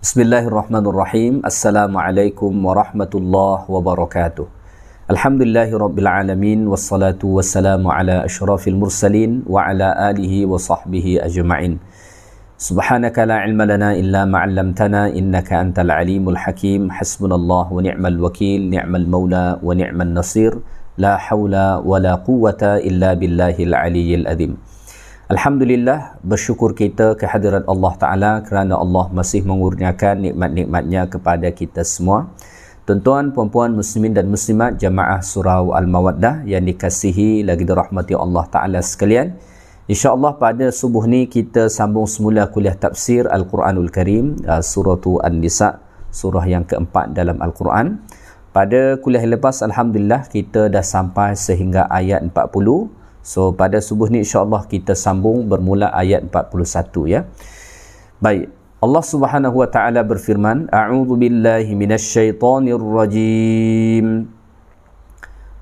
Bismillahirrahmanirrahim. Assalamualaikum warahmatullahi wabarakatuh. Alhamdulillahirabbil alamin wassalatu wassalamu ala asyrafil mursalin wa ala alihi wa sahbihi ajma'in. Subhanaka la ilma lana illa ma 'allamtana innaka antal alimul hakim. Hasbunallahu wa ni'mal wakil, ni'mal maula wa ni'man nasir. La haula wa la quwwata illa billahil aliyyil azim. Alhamdulillah, bersyukur kita kehadirat Allah Ta'ala kerana Allah masih mengurniakan nikmat-nikmatnya kepada kita semua. Tuan-tuan, puan-puan, muslimin dan muslimat jamaah surau Al-Mawaddah yang dikasihi lagi dirahmati Allah Ta'ala sekalian. InsyaAllah pada subuh ni kita sambung semula kuliah tafsir Al-Quranul Karim, surah An-Nisa, surah yang keempat dalam Al-Quran. Pada kuliah lepas, Alhamdulillah, kita dah sampai sehingga ayat 40. So pada subuh ni insya-Allah kita sambung bermula ayat 41 ya. Baik, Allah Subhanahu wa taala berfirman, a'udzu billahi minasyaitonir rajim.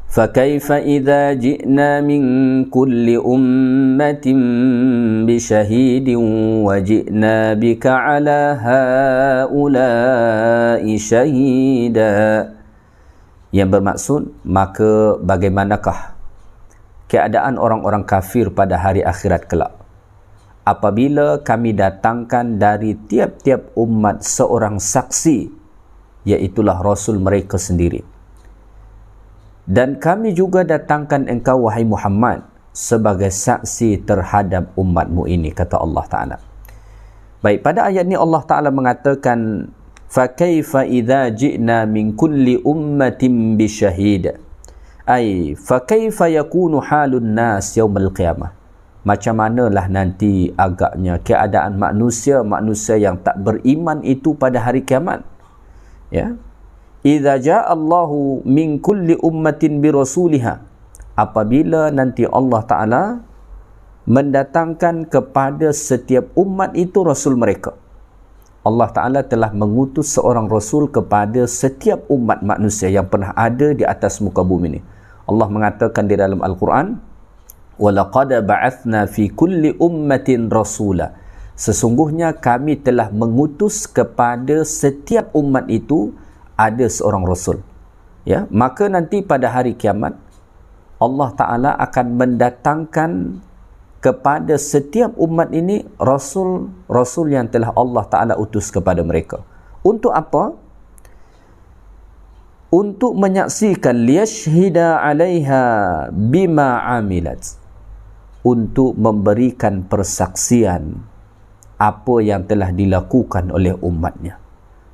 Fakaifa idza ji'na min kulli ummatin bi syahidin wa ji'na bika 'ala haula'i syahida. Yang bermaksud, maka bagaimanakah keadaan orang-orang kafir pada hari akhirat kelak apabila kami datangkan dari tiap-tiap umat seorang saksi, iaitulah Rasul mereka sendiri, dan kami juga datangkan engkau wahai Muhammad sebagai saksi terhadap umatmu ini, kata Allah Ta'ala. Baik, pada ayat ini Allah Ta'ala mengatakan fakaifa idza ji'na min kulli ummatin bi syahid, ai fa kaifa yakunu halun nas yaumil qiyamah. Macam manalah nanti agaknya keadaan manusia yang tak beriman itu pada hari kiamat. Ya. Idza jaa Allahu min kulli ummatin bi rasuliha, apabila nanti Allah Taala mendatangkan kepada setiap umat itu rasul mereka. Allah Ta'ala telah mengutus seorang Rasul kepada setiap umat manusia yang pernah ada di atas muka bumi ini. Allah mengatakan di dalam Al-Quran, وَلَقَدَ بَعَثْنَا فِي كُلِّ أُمَّةٍ رَسُولًا. Sesungguhnya kami telah mengutus kepada setiap umat itu ada seorang Rasul. Ya, maka nanti pada hari kiamat, Allah Ta'ala akan mendatangkan kepada setiap umat ini Rasul yang telah Allah Ta'ala utus kepada mereka. Untuk apa? Untuk menyaksikan liyashhida 'alaiha bima 'amilat, untuk memberikan persaksian apa yang telah dilakukan oleh umatnya.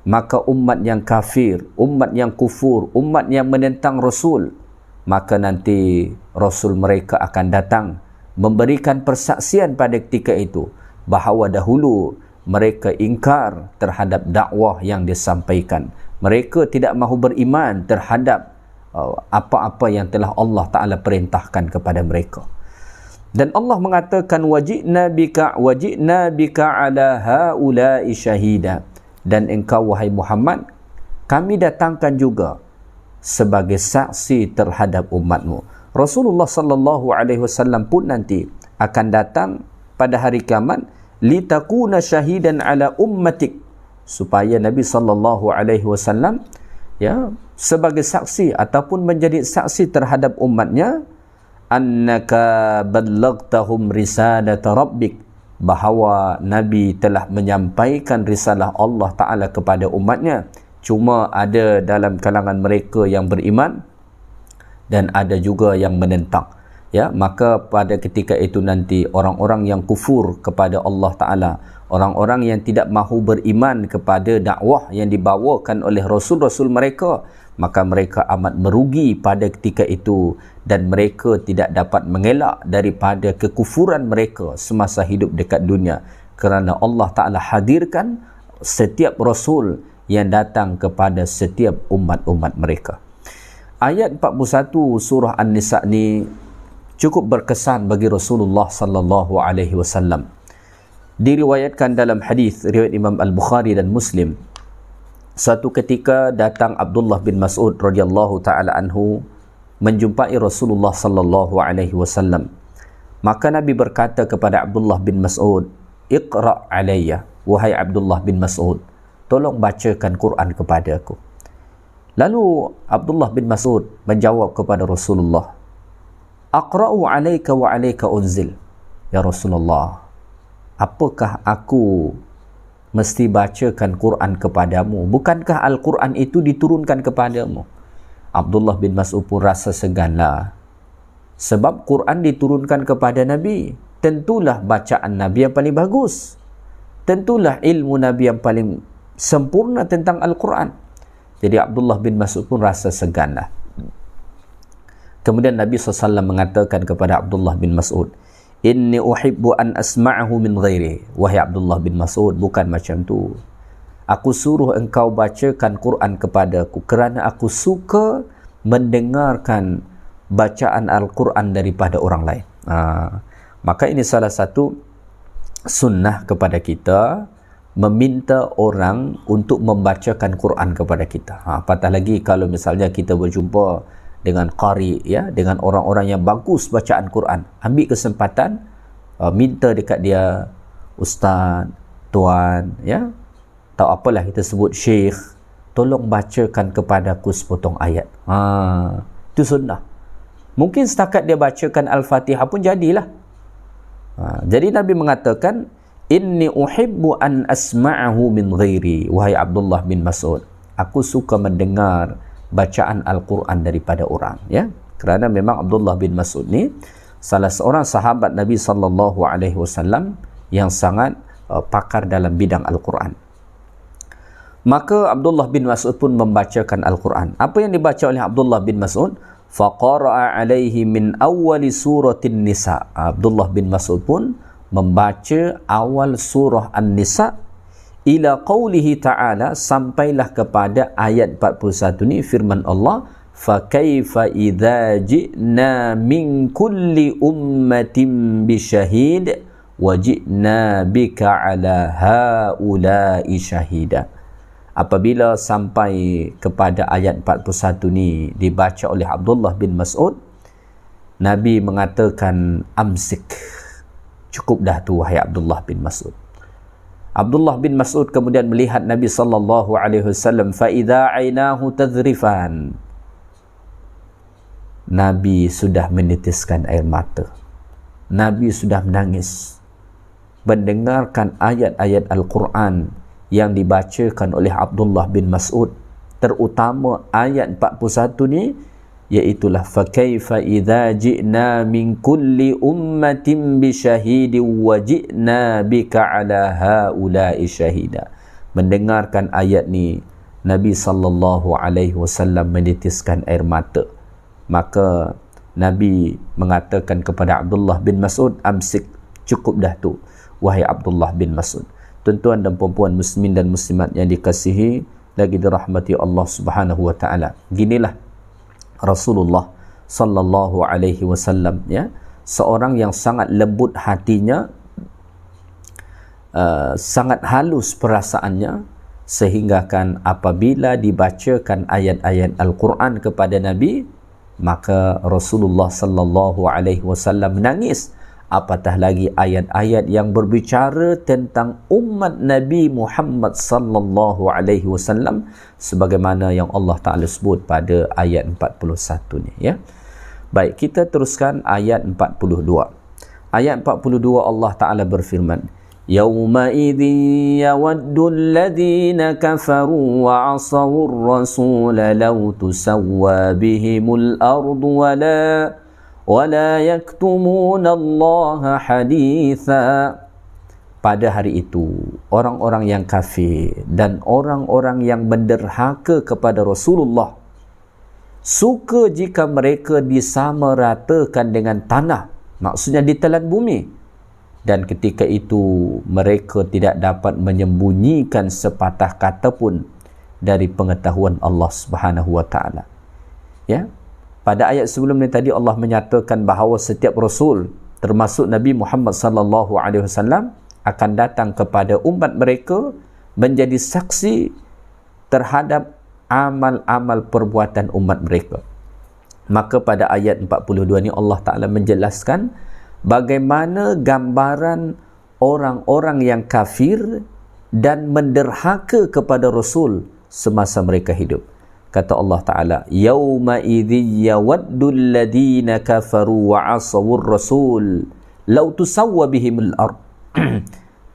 Maka umat yang kafir, umat yang kufur, umat yang menentang Rasul, maka nanti Rasul mereka akan datang memberikan persaksian pada ketika itu bahawa dahulu mereka ingkar terhadap dakwah yang disampaikan. Mereka tidak mahu beriman terhadap apa-apa yang telah Allah Ta'ala perintahkan kepada mereka. Dan Allah mengatakan wajidna bika ala haula'i syahida, dan engkau wahai Muhammad kami datangkan juga sebagai saksi terhadap umatmu. Rasulullah sallallahu alaihi wasallam pun nanti akan datang pada hari kiamat litakuna syahidan ala ummatik, supaya Nabi sallallahu alaihi wasallam ya sebagai saksi ataupun menjadi saksi terhadap umatnya, annaka ballaghtahum risalata rabbik, bahawa Nabi telah menyampaikan risalah Allah Ta'ala kepada umatnya. Cuma ada dalam kalangan mereka yang beriman dan ada juga yang menentang. Ya, maka pada ketika itu nanti orang-orang yang kufur kepada Allah Ta'ala, orang-orang yang tidak mahu beriman kepada dakwah yang dibawakan oleh rasul-rasul mereka, maka mereka amat merugi pada ketika itu, dan mereka tidak dapat mengelak daripada kekufuran mereka semasa hidup dekat dunia, kerana Allah Ta'ala hadirkan setiap rasul yang datang kepada setiap umat-umat mereka. Ayat 41 surah An-Nisa ni cukup berkesan bagi Rasulullah sallallahu alaihi wasallam. Diriwayatkan dalam hadis riwayat Imam Al-Bukhari dan Muslim, suatu ketika datang Abdullah bin Mas'ud radhiyallahu taala anhu menjumpai Rasulullah sallallahu alaihi wasallam. Maka Nabi berkata kepada Abdullah bin Mas'ud, "Iqra' alayya, wahai Abdullah bin Mas'ud, tolong bacakan Quran kepada aku. Lalu Abdullah bin Mas'ud menjawab kepada Rasulullah, aqra'u alaika wa alaika unzil. Ya Rasulullah, apakah aku mesti bacakan Quran kepadamu? Bukankah Al-Quran itu diturunkan kepadamu? Abdullah bin Mas'ud pun rasa seganlah. Sebab Quran diturunkan kepada Nabi, tentulah bacaan Nabi yang paling bagus. Tentulah ilmu Nabi yang paling sempurna tentang Al-Quran. Jadi Abdullah bin Mas'ud pun rasa seganlah. Kemudian Nabi SAW mengatakan kepada Abdullah bin Mas'ud, inni uhibbu an asma'ahu min ghairi. Wahai Abdullah bin Mas'ud, bukan macam tu. Aku suruh engkau bacakan Quran kepadaku kerana aku suka mendengarkan bacaan Al-Quran daripada orang lain. Maka ini salah satu sunnah kepada kita, meminta orang untuk membacakan Quran kepada kita. Apatah lagi kalau misalnya kita berjumpa dengan qari, ya, dengan orang-orang yang bagus bacaan Quran, ambil kesempatan minta dekat dia, ustaz, tuan, ya, atau apalah kita sebut, syekh, tolong bacakan kepadaku sepotong ayat. Itu sunnah. Mungkin setakat dia bacakan Al-Fatihah pun jadilah. Jadi Nabi mengatakan, inni uhibbu an asma'ahu min ghairi. Wahai Abdullah bin Mas'ud, aku suka mendengar bacaan Al-Quran daripada orang, ya. Kerana memang Abdullah bin Mas'ud ni salah seorang sahabat Nabi SAW yang sangat pakar dalam bidang Al-Quran. Maka Abdullah bin Mas'ud pun membacakan Al-Quran. Apa yang dibaca oleh Abdullah bin Mas'ud? Faqara'a alaihi min awwali suratin Nisa. Abdullah bin Mas'ud pun membaca awal surah An-Nisa ila qawlihi ta'ala, sampailah kepada ayat 41 ni, firman Allah, fa kaifa idza ji'na min kulli ummatin bisyahid wa ji'na bika ala haula'i syahida. Apabila sampai kepada ayat 41 ni dibaca oleh Abdullah bin Mas'ud, Nabi mengatakan, amsik, cukup dah tu wahai Abdullah bin Mas'ud. Abdullah bin Mas'ud kemudian melihat Nabi SAW, fa idza ainahu tadhrifan. Nabi sudah menitiskan air mata. Nabi sudah menangis mendengarkan ayat-ayat Al-Quran yang dibacakan oleh Abdullah bin Mas'ud, terutama ayat 41 ni, iaitulah fa kaifa idza ji'na min kulli ummatin bi syahidin wa ji'na bika ala haula'i syahida. Mendengarkan ayat ni, Nabi SAW menitiskan air mata. Maka Nabi mengatakan kepada Abdullah bin Mas'ud, amsik, cukup dah tu wahai Abdullah bin Mas'ud. Tuan-tuan dan puan-puan muslimin dan muslimat yang dikasihi lagi dirahmati Allah Subhanahu wa taala. Ginilah Rasulullah sallallahu alaihi wasallam, ya, seorang yang sangat lembut hatinya, sangat halus perasaannya, sehingga kan apabila dibacakan ayat-ayat Al-Quran kepada Nabi, maka Rasulullah sallallahu alaihi wasallam menangis. Apatah lagi ayat-ayat yang berbicara tentang umat Nabi Muhammad sallallahu alaihi wasallam, sebagaimana yang Allah Taala sebut pada ayat 41 ni, ya. Baik, kita teruskan ayat 42. Ayat 42 Allah Taala berfirman, yauma idzin yawaddu alladhina kafaru wa 'asawur rasul law tusawwa bihimul ardu wala yaktumuna Allah haditha. Pada hari itu, orang-orang yang kafir dan orang-orang yang menderhaka kepada Rasulullah suka jika mereka disamaratakan dengan tanah, maksudnya ditelan bumi, dan ketika itu mereka tidak dapat menyembunyikan sepatah kata pun dari pengetahuan Allah Subhanahu wa taala. Ya. Pada ayat sebelum ni tadi Allah menyatakan bahawa setiap rasul, termasuk Nabi Muhammad sallallahu alaihi wasallam, akan datang kepada umat mereka menjadi saksi terhadap amal-amal perbuatan umat mereka. Maka pada ayat 42 ni Allah Ta'ala menjelaskan bagaimana gambaran orang-orang yang kafir dan menderhaka kepada Rasul semasa mereka hidup. Kata Allah Ta'ala, yauma idzi yawaddul ladina kafaru wa asawur rasul law tusawwa bihimul ard.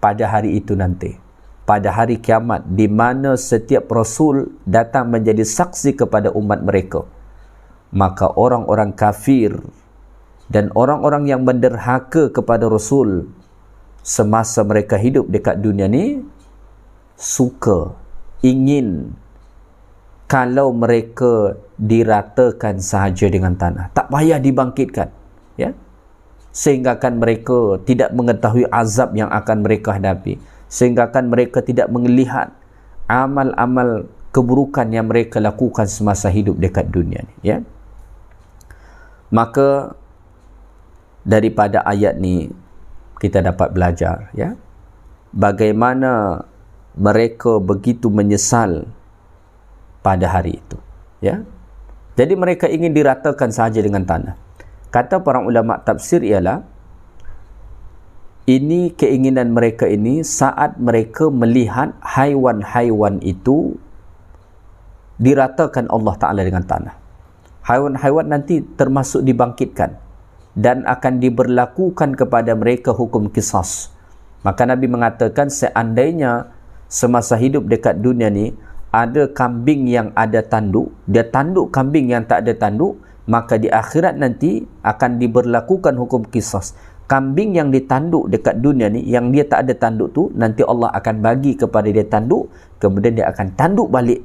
Pada hari itu nanti, pada hari kiamat, di mana setiap rasul datang menjadi saksi kepada umat mereka, maka orang-orang kafir dan orang-orang yang menderhaka kepada rasul semasa mereka hidup dekat dunia ni suka, ingin kalau mereka diratakan sahaja dengan tanah, tak payah dibangkitkan, ya, sehinggakan mereka tidak mengetahui azab yang akan mereka hadapi, sehinggakan mereka tidak melihat amal-amal keburukan yang mereka lakukan semasa hidup dekat dunia ni, ya. Maka daripada ayat ni kita dapat belajar, ya, bagaimana mereka begitu menyesal pada hari itu, ya. Jadi mereka ingin diratakan sahaja dengan tanah. Kata para ulama tafsir ialah ini keinginan mereka ini saat mereka melihat haiwan-haiwan itu diratakan Allah Ta'ala dengan tanah. Haiwan-haiwan nanti termasuk dibangkitkan dan akan diberlakukan kepada mereka hukum qisas. Maka Nabi mengatakan seandainya semasa hidup dekat dunia ni ada kambing yang ada tanduk, dia tanduk kambing yang tak ada tanduk, maka di akhirat nanti akan diberlakukan hukum qisas. Kambing yang ditanduk dekat dunia ni, yang dia tak ada tanduk tu, nanti Allah akan bagi kepada dia tanduk, kemudian dia akan tanduk balik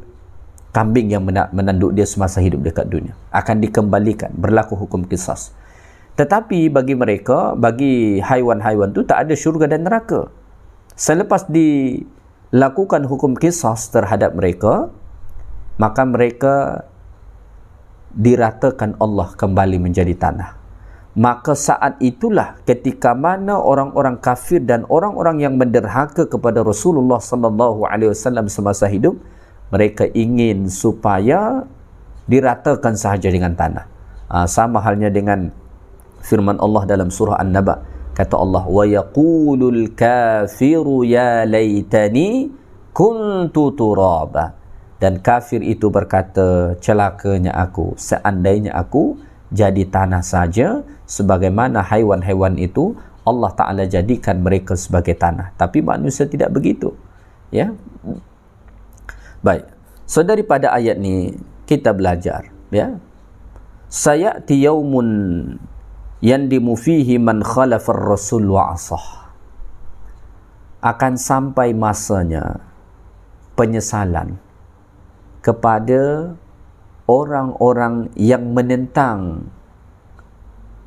kambing yang menanduk dia semasa hidup dekat dunia. Akan dikembalikan, berlaku hukum qisas. Tetapi bagi mereka, bagi haiwan-haiwan tu tak ada syurga dan neraka. Selepas dilakukan hukum qisas terhadap mereka, maka mereka diratakan Allah kembali menjadi tanah. Maka saat itulah ketika mana orang-orang kafir dan orang-orang yang menderhaka kepada Rasulullah sallallahu alaihi wasallam semasa hidup, mereka ingin supaya diratakan sahaja dengan tanah. Sama halnya dengan firman Allah dalam surah An-Naba. Kata Allah, wa yaqulul kafiru ya laitani kuntu turaba. Dan kafir itu berkata, celakanya aku, seandainya aku jadi tanah saja, sebagaimana haiwan-haiwan itu Allah Ta'ala jadikan mereka sebagai tanah. Tapi manusia tidak begitu, ya. Baik, so daripada ayat ni kita belajar, ya, sayati yaumun yandimu fihi man khalafar rasul wa asah. Akan sampai masanya penyesalan kepada orang-orang yang menentang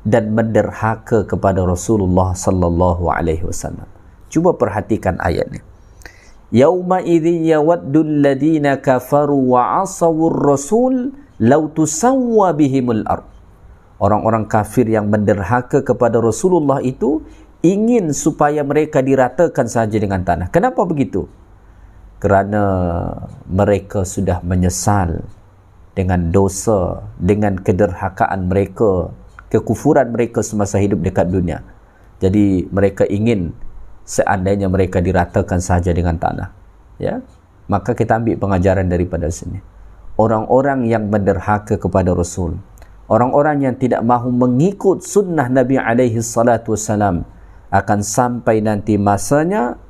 dan menderhaka kepada Rasulullah sallallahu alaihi wasallam. Cuba perhatikan ayat ni. Yauma idzi yawaddul ladina kafaru wa asawur rasul law tusawwa bihimul ard. Orang-orang kafir yang menderhaka kepada Rasulullah itu ingin supaya mereka diratakan saja dengan tanah. Kenapa begitu? Kerana mereka sudah menyesal dengan dosa, dengan kederhakaan mereka, kekufuran mereka semasa hidup dekat dunia. Jadi mereka ingin seandainya mereka diratakan saja dengan tanah, ya. Maka kita ambil pengajaran daripada sini. Orang-orang yang menderhaka kepada Rasul, orang-orang yang tidak mahu mengikut sunnah Nabi alaihi salatu wassalam, akan sampai nanti masanya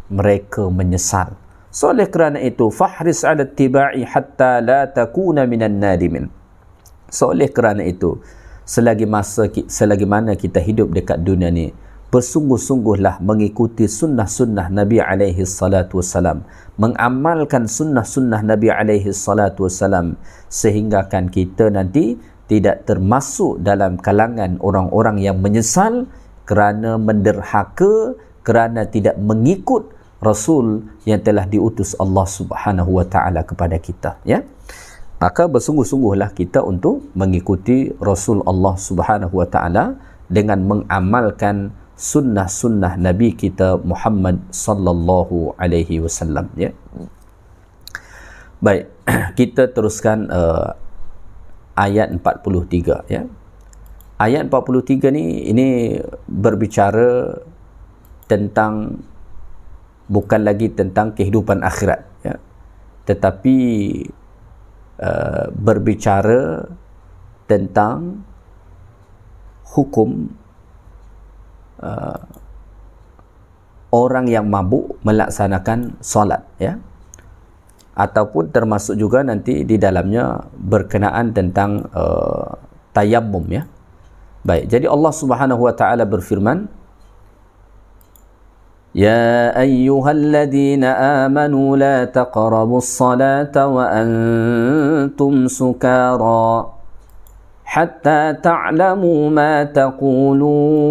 mereka menyesal. So oleh kerana itu, fahris ala tiba'i hatta la takuna minan nadimin. So oleh kerana itu, selagi mana kita hidup dekat dunia ni, bersungguh-sungguhlah mengikuti sunnah-sunnah Nabi alaihi salatu wassalam, mengamalkan sunnah-sunnah Nabi alaihi salatu wassalam, sehinggakan kita nanti tidak termasuk dalam kalangan orang-orang yang menyesal kerana menderhaka, kerana tidak mengikut Rasul yang telah diutus Allah Subhanahu wa taala kepada kita, ya. Maka bersungguh-sungguhlah kita untuk mengikuti Rasul Allah Subhanahu wa taala dengan mengamalkan sunnah-sunnah Nabi kita Muhammad sallallahu alaihi wasallam, ya. Baik, kita teruskan ayat 43, ya. Ayat 43 ni ini berbicara tentang bukan lagi tentang kehidupan akhirat, ya, tetapi berbicara tentang hukum orang yang mabuk melaksanakan solat, ya, ataupun termasuk juga nanti di dalamnya berkenaan tentang tayammum, ya. Baik, jadi Allah Subhanahu wa taala berfirman, Ya ayyuhalladzina amanu la taqrabus salata wa antum sukara hatta ta'lamu ma taqulun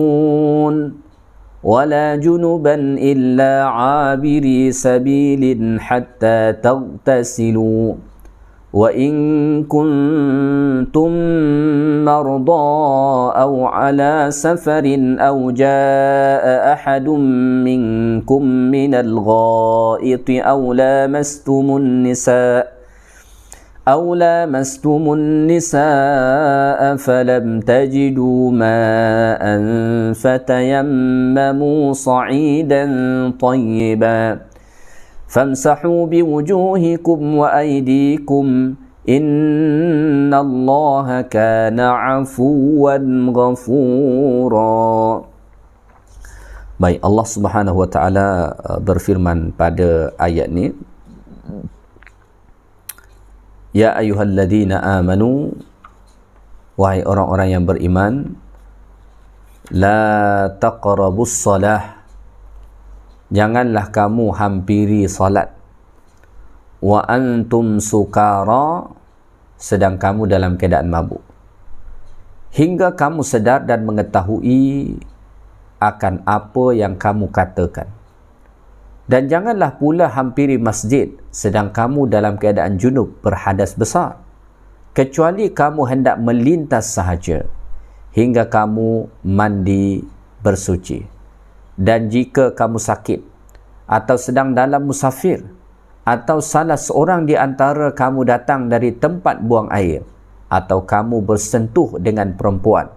ولا جنبا إلا عابري سبيل حتى تغتسلوا وإن كنتم مرضى أو على سفر أو جاء أحد منكم من الغائط أو لامستم النساء فلم تجدوا ماء فتيمموا صعيدا طيبا فامسحوا بوجوهكم وأيديكم إن الله كان عفوا غفورا. Baik, Allah Subhanahu wa taala berfirman pada ayat ni, Ya ayyuhalladzina amanu, wahai orang-orang yang beriman, la taqrabus salah, janganlah kamu hampiri salat, wa antum sukara, sedang kamu dalam keadaan mabuk, hingga kamu sedar dan mengetahui akan apa yang kamu katakan. Dan janganlah pula hampiri masjid sedang kamu dalam keadaan junub berhadas besar, kecuali kamu hendak melintas sahaja hingga kamu mandi bersuci. Dan jika kamu sakit atau sedang dalam musafir, atau salah seorang di antara kamu datang dari tempat buang air, atau kamu bersentuh dengan perempuan,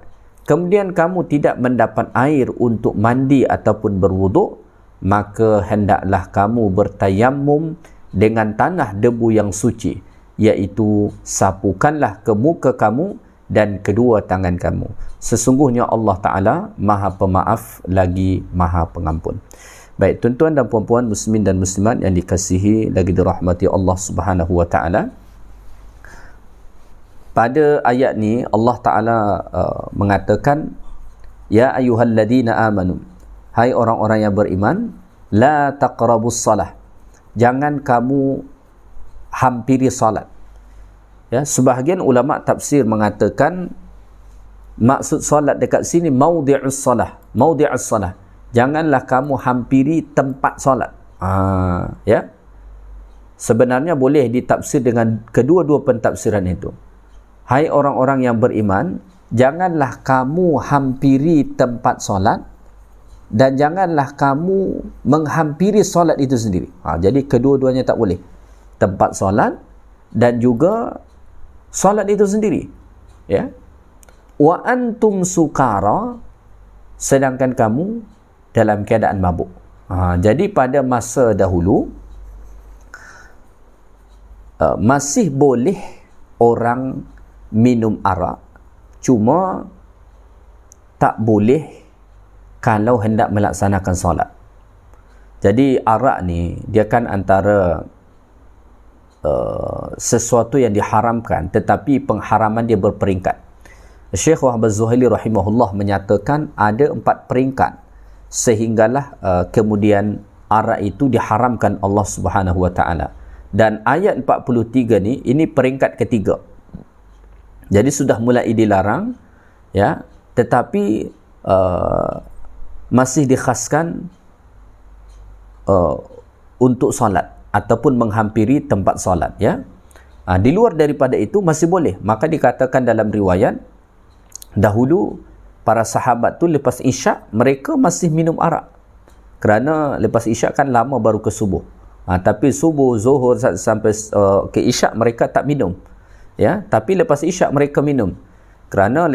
kemudian kamu tidak mendapat air untuk mandi ataupun berwuduk, maka hendaklah kamu bertayammum dengan tanah debu yang suci, iaitu sapukanlah ke muka kamu dan kedua tangan kamu. Sesungguhnya Allah Ta'ala Maha Pemaaf lagi Maha Pengampun. Baik, tuan-tuan dan puan-puan muslimin dan muslimat yang dikasihi lagi dirahmati Allah Subhanahu wa taala, pada ayat ni Allah Ta'ala mengatakan, Ya ayyuhalladzina amanu, hai orang-orang yang beriman, la taqrabus salah, jangan kamu hampiri salat. Ya, sebahagian ulama tafsir mengatakan maksud salat dekat sini maudhi'us salah, janganlah kamu hampiri tempat salat. Ya, sebenarnya boleh ditafsir dengan kedua-dua pentafsiran itu. Hai orang-orang yang beriman, janganlah kamu hampiri tempat salat, dan janganlah kamu menghampiri solat itu sendiri. Jadi kedua-duanya tak boleh. Tempat solat dan juga solat itu sendiri. Ya. Wa antum sukara, sedangkan kamu dalam keadaan mabuk. Jadi pada masa dahulu masih boleh orang minum arak, cuma tak boleh kalau hendak melaksanakan solat. Jadi arak ni dia kan antara sesuatu yang diharamkan, tetapi pengharaman dia berperingkat. Syekh Wahab Az-Zuhaili rahimahullah menyatakan ada 4 peringkat sehinggalah kemudian arak itu diharamkan Allah Subhanahu wa taala. Dan ayat 43 ni, ini peringkat ketiga. Jadi sudah mulai dilarang, ya, tetapi masih dikhaskan untuk solat ataupun menghampiri tempat solat, ya. Di luar daripada itu masih boleh. Maka dikatakan dalam riwayat, dahulu para sahabat tu lepas isyak mereka masih minum arak, kerana lepas isyak kan lama baru ke subuh. Tapi subuh, zuhur sampai ke isyak mereka tak minum, ya. Tapi lepas isyak mereka minum, kerana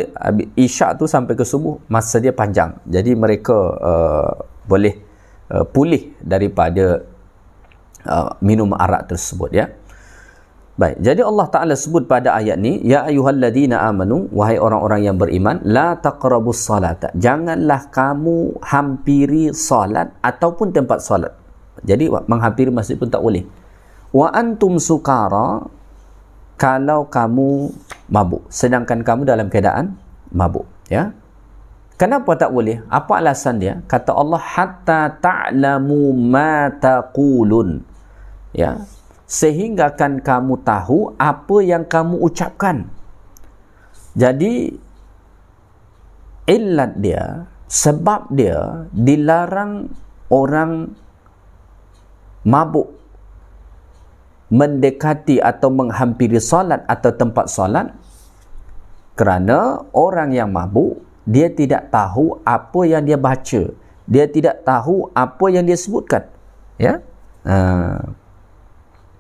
isyak tu sampai ke subuh masa dia panjang. Jadi mereka boleh pulih daripada minum arak tersebut, ya. Baik, jadi Allah Ta'ala sebut pada ayat ni, ya ayyuhalladzina amanu, wahai orang-orang yang beriman, la taqrabus salata, janganlah kamu hampiri salat ataupun tempat salat. Jadi menghampiri masjid pun tak boleh. Wa antum sukara, kalau kamu mabuk, sedangkan kamu dalam keadaan mabuk, ya. Kenapa tak boleh? Apa alasan dia? Kata Allah, hatta ta'lamu ma taqulun, ya, sehingga kan kamu tahu apa yang kamu ucapkan. Jadi illat dia, sebab dia dilarang orang mabuk mendekati atau menghampiri solat atau tempat solat, kerana orang yang mabuk, dia tidak tahu apa yang dia baca, dia tidak tahu apa yang dia sebutkan, ya.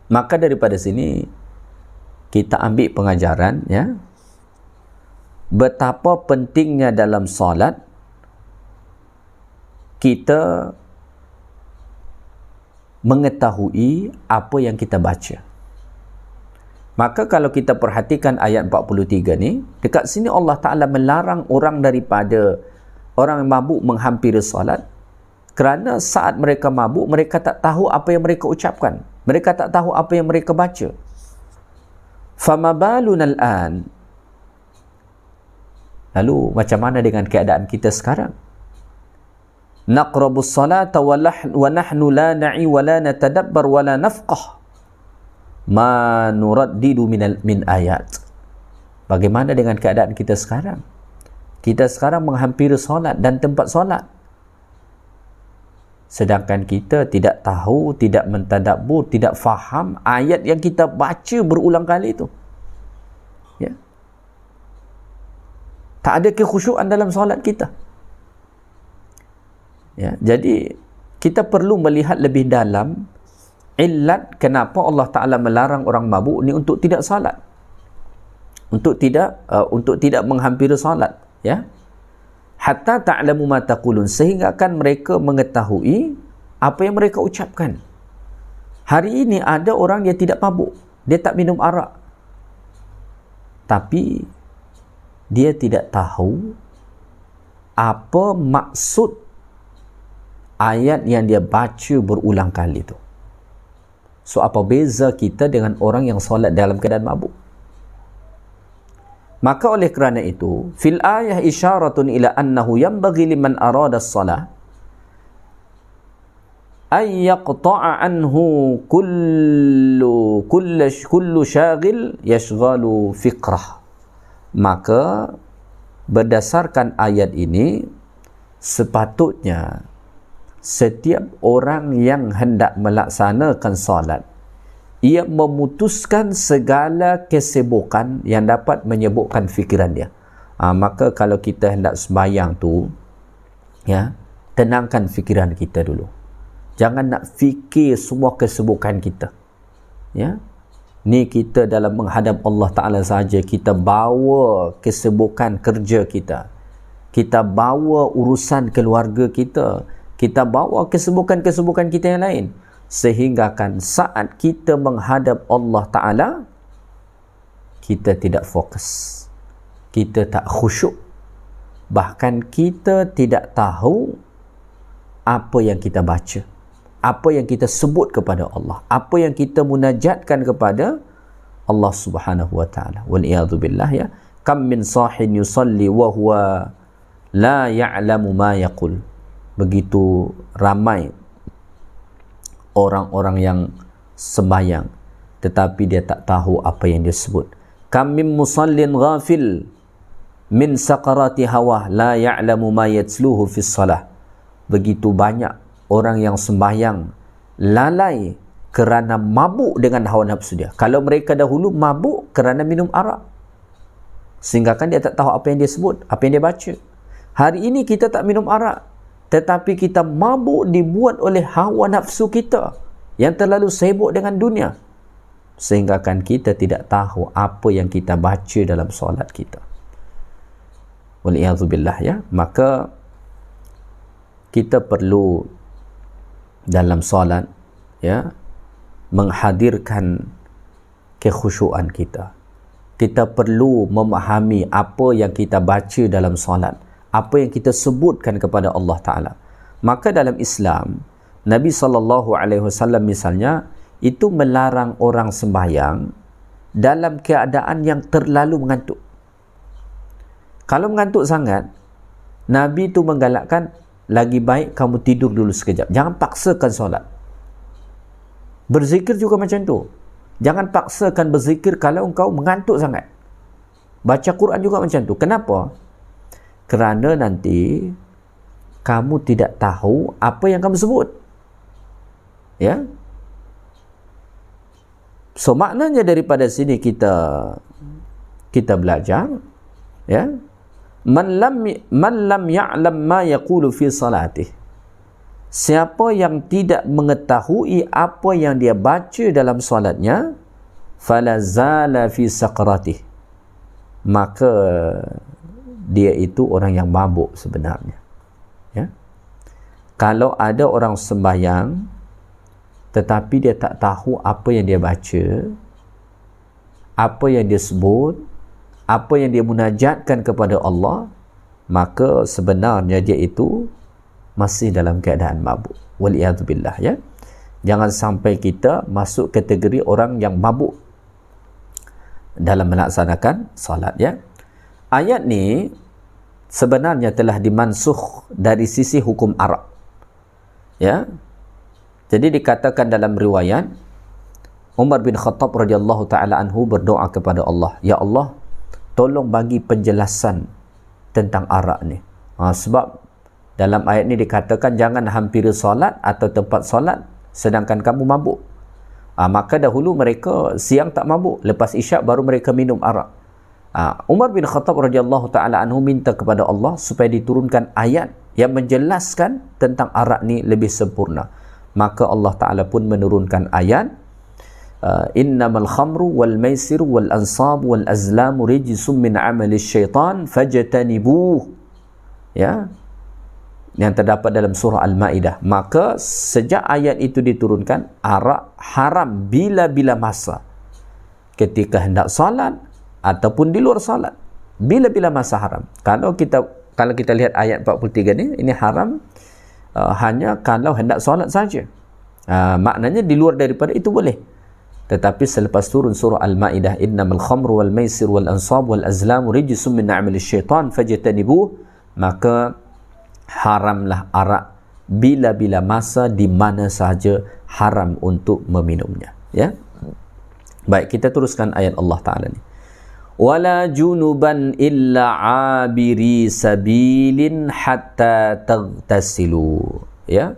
Maka daripada sini kita ambil pengajaran, ya, betapa pentingnya dalam solat kita mengetahui apa yang kita baca. Maka kalau kita perhatikan ayat 43 ni, dekat sini Allah Ta'ala melarang orang daripada orang yang mabuk menghampiri solat, kerana saat mereka mabuk, mereka tak tahu apa yang mereka ucapkan, mereka tak tahu apa yang mereka baca. Fama baluna al-an, lalu macam mana dengan keadaan kita sekarang? Naqrabus salata wa nahnu la na'i wa la natadabbar wa la nafqah ma nuraddidu min ayat. Bagaimana dengan keadaan kita sekarang? Kita sekarang menghampiri solat dan tempat solat, sedangkan kita tidak tahu, tidak mentadabbur, tidak faham ayat yang kita baca berulang kali itu, ya. Tak ada kekhusyuan dalam solat kita, ya. Jadi kita perlu melihat lebih dalam illat kenapa Allah Ta'ala melarang orang mabuk ni untuk tidak salat, untuk tidak menghampiri salat, ya. Hatta ta'lamu ma taqulun, sehingga akan mereka mengetahui apa yang mereka ucapkan. Hari ini ada orang yang tidak mabuk, dia tak minum arak, tapi dia tidak tahu apa maksud ayat yang dia baca berulang kali itu. So apa beza kita dengan orang yang solat dalam keadaan mabuk? Maka oleh kerana itu, fil ayah isyaratun ila annahu yanbaghi liman arada as-salah ay yaqta'a anhu kullu shaghil yashghalu fikrah. Maka berdasarkan ayat ini, sepatutnya setiap orang yang hendak melaksanakan solat, ia memutuskan segala kesibukan yang dapat menyibukkan fikiran dia. Maka kalau kita hendak sembahyang tu, ya, tenangkan fikiran kita dulu. Jangan nak fikir semua kesibukan kita, ya. Ni kita dalam menghadap Allah Ta'ala saja, kita bawa kesibukan kerja kita, kita bawa urusan keluarga kita, kita bawa kesibukan-kesibukan kita yang lain, sehingga kan saat kita menghadap Allah Ta'ala, kita tidak fokus, kita tak khusyuk, bahkan kita tidak tahu apa yang kita baca, apa yang kita sebut kepada Allah, apa yang kita munajatkan kepada Allah Subhanahu wa Ta'ala. Wal'iyadhu billah, ya. Kam min sahin yusalli wa huwa la ya'lamu ma yaqul. Begitu ramai orang-orang yang sembahyang tetapi dia tak tahu apa yang dia sebut. Kam min musallin ghafil min saqarati hawa la ya'lamu ma yatsluhu fi shalah. Begitu banyak orang yang sembahyang lalai kerana mabuk dengan hawa nafsu dia. Kalau mereka dahulu mabuk kerana minum arak, sehingga kan dia tak tahu apa yang dia sebut, apa yang dia baca. Hari ini kita tak minum arak, tetapi kita mabuk dibuat oleh hawa nafsu kita yang terlalu sibuk dengan dunia, sehingga kan kita tidak tahu apa yang kita baca dalam solat kita. Wal'iyadzubillah, ya. Maka kita perlu dalam solat, ya, menghadirkan kekhusyuan kita. Kita perlu memahami apa yang kita baca dalam solat, apa yang kita sebutkan kepada Allah Ta'ala. Maka dalam Islam, Nabi SAW misalnya, itu melarang orang sembahyang dalam keadaan yang terlalu mengantuk. Kalau mengantuk sangat, Nabi itu menggalakkan, lagi baik kamu tidur dulu sekejap. Jangan paksakan solat. Berzikir juga macam tu. Jangan paksakan berzikir kalau engkau mengantuk sangat. Baca Quran juga macam tu. Kenapa? Kerana nanti kamu tidak tahu apa yang kamu sebut. Ya. So maknanya daripada sini kita belajar, ya. Man lam ya'lam ma yaqulu fi salatih. Siapa yang tidak mengetahui apa yang dia baca dalam solatnya, fala zala fi saqratih, maka dia itu orang yang mabuk sebenarnya. Ya. Kalau ada orang sembahyang tetapi dia tak tahu apa yang dia baca, apa yang dia sebut, apa yang dia munajatkan kepada Allah, maka sebenarnya dia itu masih dalam keadaan mabuk. Waliyadzubillah, ya. Jangan sampai kita masuk kategori orang yang mabuk dalam melaksanakan salat, ya. Ayat ni sebenarnya telah dimansukh dari sisi hukum arak. Ya. Jadi dikatakan dalam riwayat, Umar bin Khattab radhiyallahu taala anhu berdoa kepada Allah, ya Allah, tolong bagi penjelasan tentang arak ni. Sebab dalam ayat ni dikatakan jangan hampiri solat atau tempat solat sedangkan kamu mabuk. Maka dahulu mereka siang tak mabuk, lepas isyak baru mereka minum arak. Umar bin Khattab radhiyallahu taala anhu minta kepada Allah supaya diturunkan ayat yang menjelaskan tentang arak ni lebih sempurna. Maka Allah Taala pun menurunkan ayat, innamal khamru wal maisiru wal ansab wal azlamu rijsum min amali syaitan fajtanibuh, ya, yang terdapat dalam surah Al-Ma'idah. Maka sejak ayat itu diturunkan, arak haram bila-bila masa, ketika hendak salat ataupun di luar salat, bila-bila masa haram. Kalau kita lihat ayat 43 ini haram hanya kalau hendak salat saja. Maknanya di luar daripada itu boleh. Tetapi selepas turun surah Al-Ma'idah, innamal khamru wal maisir wal ansab wal azlamu rijsum min amali syaitan fajtanibuh, maka haramlah arak bila-bila masa, di mana sahaja haram untuk meminumnya, ya. Baik, kita teruskan ayat Allah Ta'ala ni. Wala junuban illa abiri sabilin hatta taghtasilu, ya.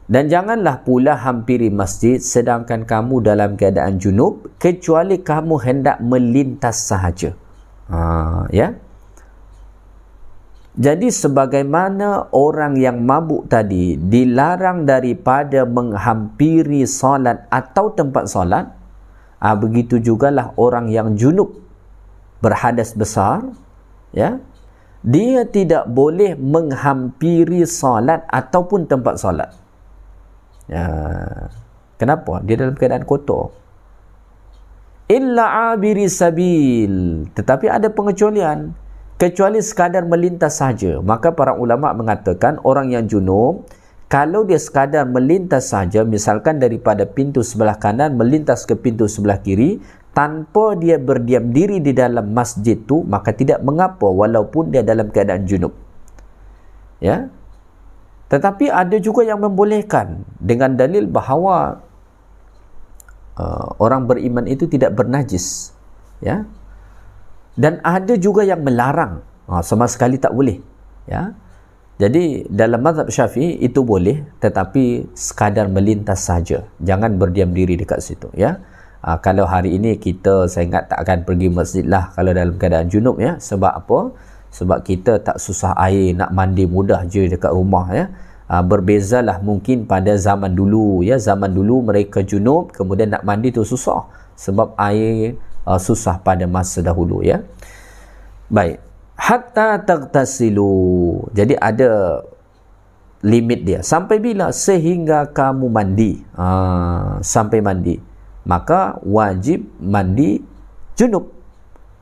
Dan janganlah pula hampiri masjid sedangkan kamu dalam keadaan junub, kecuali kamu hendak melintas sahaja. Ya. Jadi sebagaimana orang yang mabuk tadi dilarang daripada menghampiri solat atau tempat solat, begitu jugalah orang yang junub berhadas besar, ya, dia tidak boleh menghampiri solat ataupun tempat solat. Ya. Kenapa? Dia dalam keadaan kotor. Illa abiri sabil, tetapi ada pengecualian, kecuali sekadar melintas saja. Maka para ulama mengatakan orang yang junub, kalau dia sekadar melintas saja, misalkan daripada pintu sebelah kanan melintas ke pintu sebelah kiri, tanpa dia berdiam diri di dalam masjid tu, maka tidak mengapa walaupun dia dalam keadaan junub. Ya. Tetapi ada juga yang membolehkan dengan dalil bahawa orang beriman itu tidak bernajis, ya. Dan ada juga yang melarang, sama sekali tak boleh, ya. Jadi dalam mazhab Syafi'i itu boleh, tetapi sekadar melintas saja, jangan berdiam diri dekat situ, ya. Kalau hari ini saya ingat tak akan pergi masjid lah kalau dalam keadaan junub, ya. Sebab apa? Sebab kita tak susah air, nak mandi mudah je dekat rumah, ya. Berbezalah mungkin pada zaman dulu, ya. Zaman dulu mereka junub, kemudian nak mandi tu susah sebab air susah pada masa dahulu, ya. Baik, hatta taghtasilu. Jadi ada limit dia. Sampai bila? Sehingga kamu mandi. Sampai mandi. Maka wajib mandi junub.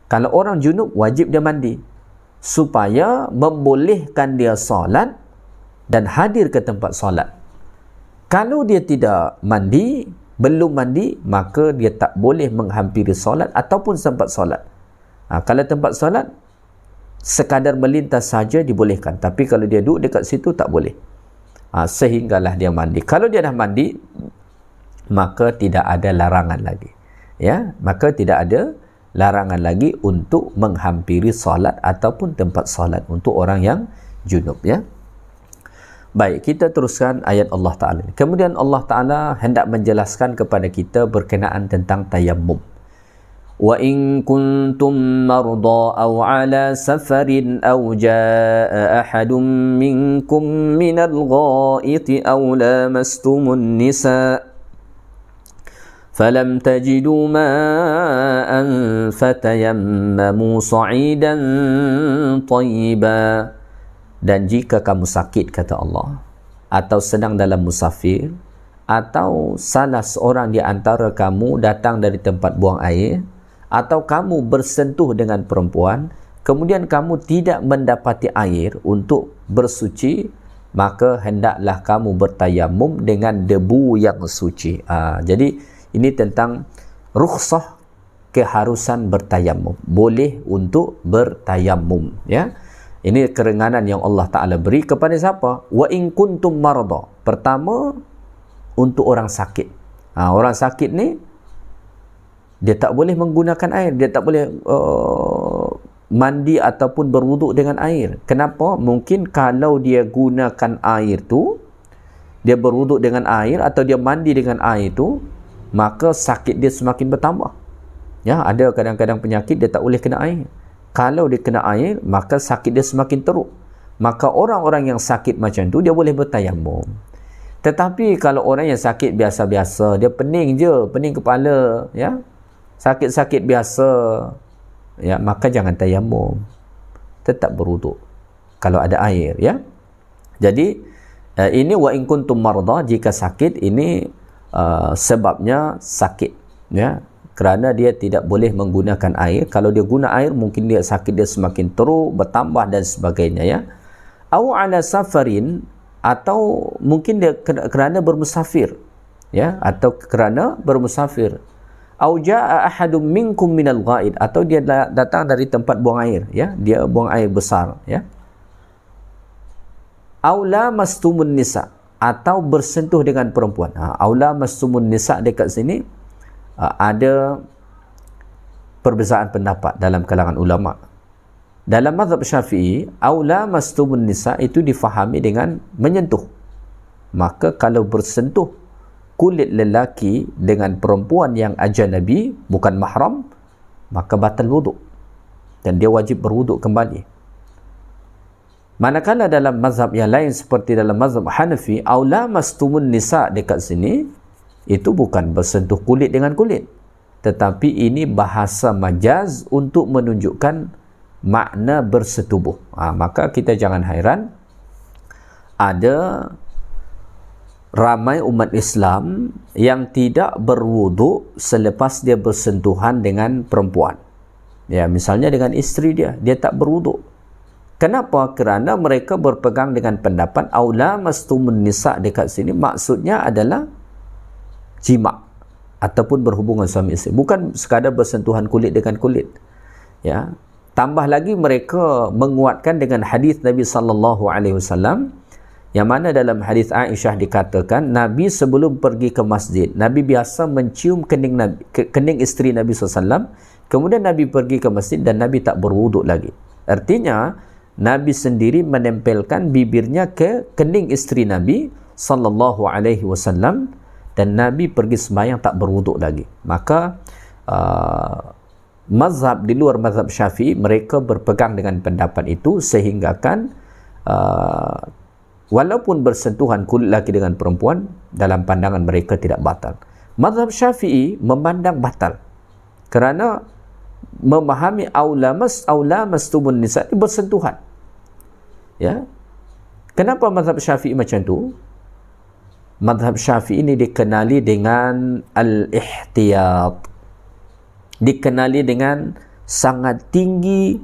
Kalau orang junub, wajib dia mandi. Supaya membolehkan dia solat dan hadir ke tempat solat. Kalau dia tidak mandi, belum mandi, maka dia tak boleh menghampiri solat ataupun tempat solat. Kalau tempat solat, sekadar melintas saja dibolehkan. Tapi kalau dia duduk dekat situ, tak boleh. Sehinggalah dia mandi. Kalau dia dah mandi, maka tidak ada larangan lagi. Ya, maka tidak ada larangan lagi untuk menghampiri solat ataupun tempat solat untuk orang yang junub. Ya. Baik, kita teruskan ayat Allah Ta'ala. Kemudian Allah Ta'ala hendak menjelaskan kepada kita berkenaan tentang tayammum. Wa in kuntum marda aw ala safarin aw jaa ahadun minkum minal ghaiti aw lamastumun nisa falam tajidu ma'an fatayammamu sa'idan tayyiban. Dan jika kamu sakit, kata Allah, atau sedang dalam musafir, atau salah seorang di antara kamu datang dari tempat buang air, atau kamu bersentuh dengan perempuan, kemudian kamu tidak mendapati air untuk bersuci, maka hendaklah kamu bertayamum dengan debu yang suci. Jadi ini tentang rukhsah, keharusan bertayamum. Boleh untuk bertayamum. Ya. Ini keringanan yang Allah Ta'ala beri kepada siapa? Wa in kuntum marada. Pertama, untuk orang sakit. Orang sakit ni, dia tak boleh menggunakan air. Dia tak boleh mandi ataupun berwuduk dengan air. Kenapa? Mungkin kalau dia gunakan air tu, dia berwuduk dengan air atau dia mandi dengan air tu, maka sakit dia semakin bertambah. Ya, ada kadang-kadang penyakit dia tak boleh kena air. Kalau dia kena air, maka sakit dia semakin teruk. Maka orang-orang yang sakit macam tu, dia boleh bertayamum. Tetapi kalau orang yang sakit biasa-biasa, dia pening je, pening kepala, ya, sakit-sakit biasa, ya, maka jangan tayamum. Tetap berwuduk kalau ada air, ya. Jadi ini wa in kuntum marda, jika sakit, ini sebabnya sakit, ya. Kerana dia tidak boleh menggunakan air. Kalau dia guna air, mungkin dia sakit dia semakin teruk, bertambah dan sebagainya, ya. Aw ala safarin, atau mungkin dia kerana bermusafir, ya, atau kerana bermusafir. Aw jaa ahadum minkum minal ghaid, atau dia datang dari tempat buang air, ya, dia buang air besar, ya. Aw lamastumun nisa, atau bersentuh dengan perempuan. Aw lamastumun nisa dekat sini ada perbezaan pendapat dalam kalangan ulama. Dalam mazhab Syafi'i, aula mastumun nisa itu difahami dengan menyentuh. Maka kalau bersentuh kulit lelaki dengan perempuan yang ajnabi, bukan mahram, maka batal wuduk dan dia wajib berwuduk kembali. Manakala dalam mazhab yang lain seperti dalam mazhab Hanafi, aula mastumun nisa dekat sini itu bukan bersentuh kulit dengan kulit, tetapi ini bahasa majaz untuk menunjukkan makna bersetubuh. Maka kita jangan hairan ada ramai umat Islam yang tidak berwuduk selepas dia bersentuhan dengan perempuan. Ya, misalnya dengan isteri dia tak berwuduk. Kenapa? Kerana mereka berpegang dengan pendapat aula mastumun nisa dekat sini maksudnya adalah jima' ataupun berhubungan suami isteri, bukan sekadar bersentuhan kulit dengan kulit, ya. Tambah lagi mereka menguatkan dengan hadis Nabi sallallahu alaihi wasallam yang mana dalam hadis Aisyah dikatakan Nabi sebelum pergi ke masjid, Nabi biasa mencium kening isteri Nabi SAW, kemudian Nabi pergi ke masjid dan Nabi tak berwuduk lagi. Artinya Nabi sendiri menempelkan bibirnya ke kening isteri Nabi sallallahu alaihi wasallam dan Nabi pergi sembahyang tak berwuduk lagi. Maka mazhab di luar mazhab Syafi'i, mereka berpegang dengan pendapat itu sehinggakan walaupun bersentuhan kulit laki dengan perempuan, dalam pandangan mereka tidak batal. Mazhab Syafi'i memandang batal kerana memahami aula mastumun nisa bersentuhan, ya. Kenapa mazhab Syafi'i macam tu? Mazhab Syafi'i ini dikenali dengan al-ihtiyat. Dikenali dengan sangat tinggi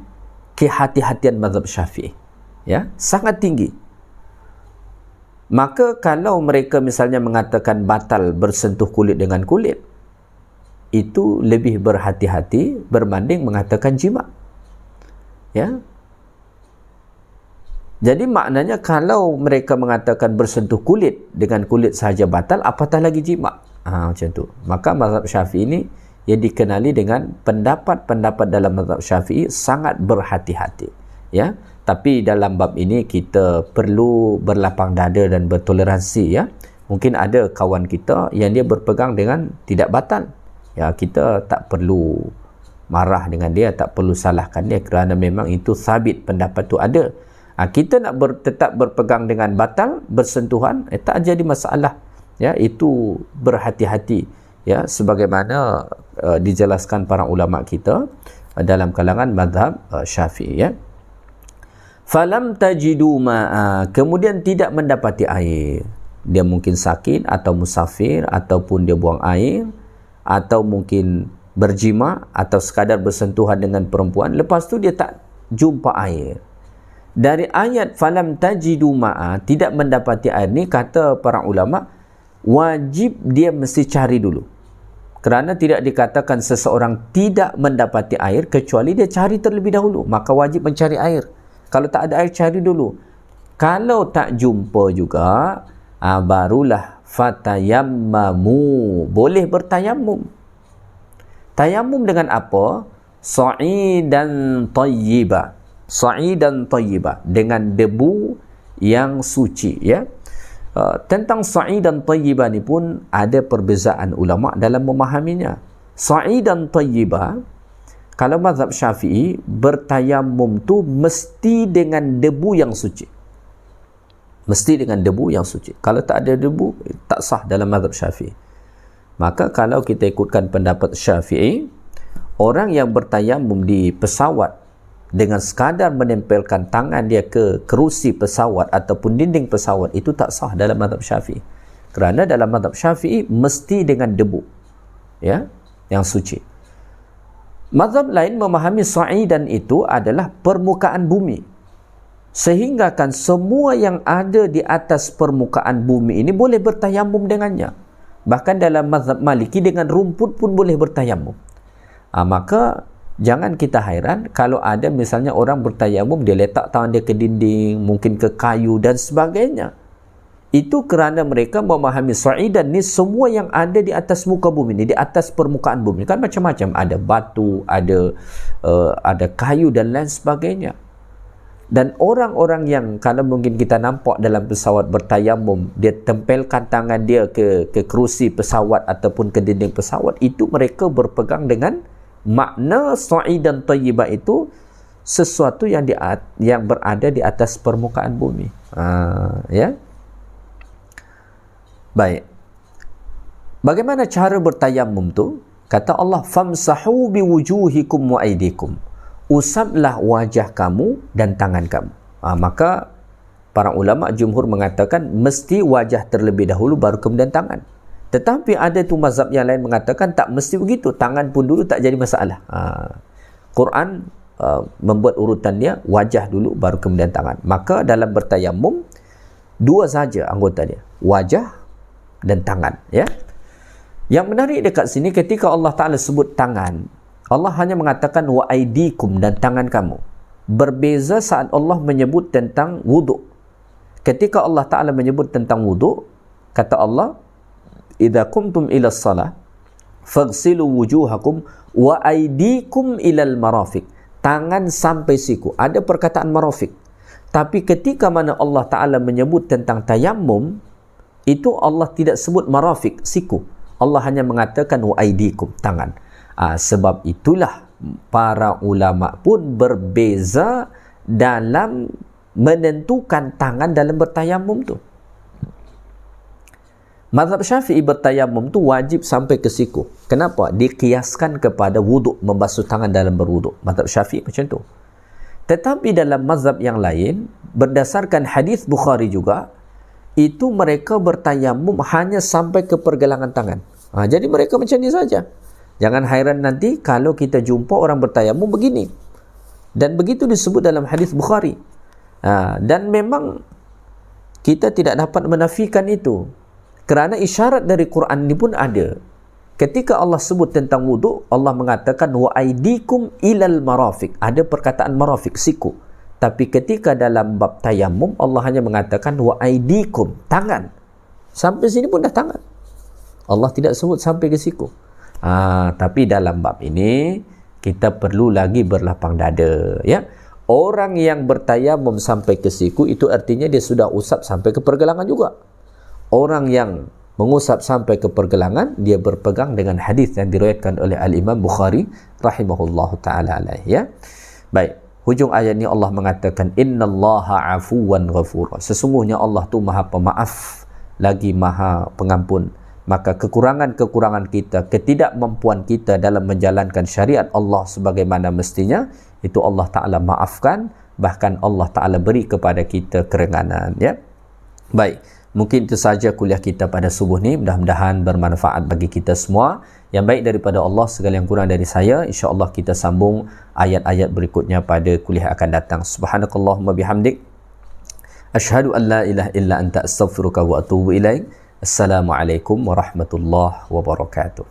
kehati-hatian mazhab Syafi'i. Ya, sangat tinggi. Maka kalau mereka misalnya mengatakan batal bersentuh kulit dengan kulit, itu lebih berhati-hati berbanding mengatakan jima'. Ya. Jadi maknanya kalau mereka mengatakan bersentuh kulit dengan kulit sahaja batal, apatah lagi jima'. Macam tu. Maka mazhab Syafi'i ini ia dikenali dengan pendapat-pendapat dalam mazhab Syafi'i sangat berhati-hati. Ya. Tapi dalam bab ini kita perlu berlapang dada dan bertoleransi, ya. Mungkin ada kawan kita yang dia berpegang dengan tidak batal. Ya, kita tak perlu marah dengan dia, tak perlu salahkan dia kerana memang itu sabit, pendapat tu ada. Kita nak tetap berpegang dengan batal bersentuhan, tak jadi masalah. Ya, itu berhati-hati, ya, sebagaimana dijelaskan para ulama kita dalam kalangan mazhab Syafi'i, ya. Falam tajidu ma'a, kemudian tidak mendapati air. Dia mungkin sakit atau musafir ataupun dia buang air atau mungkin berjima atau sekadar bersentuhan dengan perempuan, lepas tu dia tak jumpa air. Dari ayat falam tajidu ma'a, tidak mendapati air ni, kata para ulama, wajib dia mesti cari dulu. Kerana tidak dikatakan seseorang tidak mendapati air kecuali dia cari terlebih dahulu, maka wajib mencari air. Kalau tak ada air, cari dulu. Kalau tak jumpa juga, barulah fatayammamu, boleh bertayamum. Tayamum dengan apa? Sa'idan tayyiba. Sa'idan tayyiba, dengan debu yang suci, ya. Tentang sa'idan tayyiba ni pun ada perbezaan ulama dalam memahaminya. Sa'idan tayyiba, kalau mazhab Syafi'i, bertayamum tu mesti dengan debu yang suci. Mesti dengan debu yang suci. Kalau tak ada debu, tak sah dalam mazhab Syafi'i. Maka kalau kita ikutkan pendapat Syafi'i, orang yang bertayamum di pesawat dengan sekadar menempelkan tangan dia ke kerusi pesawat ataupun dinding pesawat, itu tak sah dalam mazhab Syafi'i. Kerana dalam mazhab Syafi'i mesti dengan debu, ya, yang suci. Mazhab lain memahami sa'idan itu adalah permukaan bumi. Sehingga kan semua yang ada di atas permukaan bumi ini boleh bertayamum dengannya. Bahkan dalam mazhab Maliki dengan rumput pun boleh bertayamum. Maka jangan kita hairan kalau ada misalnya orang bertayamum, dia letak tangan dia ke dinding, mungkin ke kayu dan sebagainya. Itu kerana mereka memahami sa'idan ni semua yang ada di atas muka bumi ni, di atas permukaan bumi kan macam-macam, ada batu, ada kayu dan lain sebagainya. Dan orang-orang yang kalau mungkin kita nampak dalam pesawat bertayamum, dia tempelkan tangan dia ke kerusi pesawat ataupun ke dinding pesawat, itu mereka berpegang dengan makna sa'idan thayyibah itu sesuatu yang berada di atas permukaan bumi. Ya. Baik. Bagaimana cara bertayamum tu? Kata Allah, famsahu biwujuhikum wa aydikum. Usaplah wajah kamu dan tangan kamu. Maka para ulama jumhur mengatakan mesti wajah terlebih dahulu baru kemudian tangan. Tetapi ada tu mazhab yang lain mengatakan tak mesti begitu, tangan pun dulu tak jadi masalah. Quran membuat urutan dia, wajah dulu baru kemudian tangan. Maka dalam bertayamum dua saja anggota dia, wajah dan tangan, ya. Yang menarik dekat sini, ketika Allah Ta'ala sebut tangan, Allah hanya mengatakan wa aidikum, dan tangan kamu. Berbeza saat Allah menyebut tentang wuduk. Ketika Allah Ta'ala menyebut tentang wuduk, kata Allah, idza qumtum ila shalah faghsilu wujuhakum wa aidikum ilal marafiq. Tangan sampai siku. Ada perkataan marafiq. Tapi ketika mana Allah Ta'ala menyebut tentang tayammum, itu Allah tidak sebut marafiq, siku. Allah hanya mengatakan wa aidikum, tangan. Sebab itulah para ulama pun berbeza dalam menentukan tangan dalam bertayamum tu. Mazhab Syafi'i bertayamum tu wajib sampai ke siku. Kenapa? Dikiaskan kepada wuduk, membasuh tangan dalam berwuduk. Mazhab Syafi'i macam tu. Tetapi dalam mazhab yang lain, berdasarkan hadis Bukhari juga, itu mereka bertayamum hanya sampai ke pergelangan tangan. Jadi mereka macam ni saja. Jangan hairan nanti kalau kita jumpa orang bertayamum begini. Dan begitu disebut dalam hadis Bukhari. Dan memang kita tidak dapat menafikan itu. Kerana isyarat dari Quran ini pun ada. Ketika Allah sebut tentang wuduk, Allah mengatakan wa aidikum ilal marafiq. Ada perkataan marafiq, siku. Tapi ketika dalam bab tayamum, Allah hanya mengatakan wa aidikum, tangan. Sampai sini pun dah tangan. Allah tidak sebut sampai ke siku. Tapi dalam bab ini kita perlu lagi berlapang dada, ya. Orang yang bertayamum sampai ke siku itu artinya dia sudah usap sampai ke pergelangan juga. Orang yang mengusap sampai ke pergelangan, dia berpegang dengan hadis yang diriwayatkan oleh Al-Imam Bukhari rahimahullahu taala alaihi, ya. Baik, hujung ayat ini Allah mengatakan innallaha afuwan ghafura. Sesungguhnya Allah tu Maha Pemaaf lagi Maha Pengampun. Maka kekurangan-kekurangan kita, ketidakmampuan kita dalam menjalankan syariat Allah sebagaimana mestinya, itu Allah Ta'ala maafkan, bahkan Allah Ta'ala beri kepada kita kerenganan, ya. Baik, mungkin itu saja kuliah kita pada subuh ni. Mudah-mudahan bermanfaat bagi kita semua. Yang baik daripada Allah, segala yang kurang dari saya. InsyaAllah kita sambung ayat-ayat berikutnya pada kuliah akan datang. Subhanakallahumma bihamdik, asyhadu an la ilaha illa anta astaghfiruka wa atubu ilaik. Assalamualaikum warahmatullahi wabarakatuh.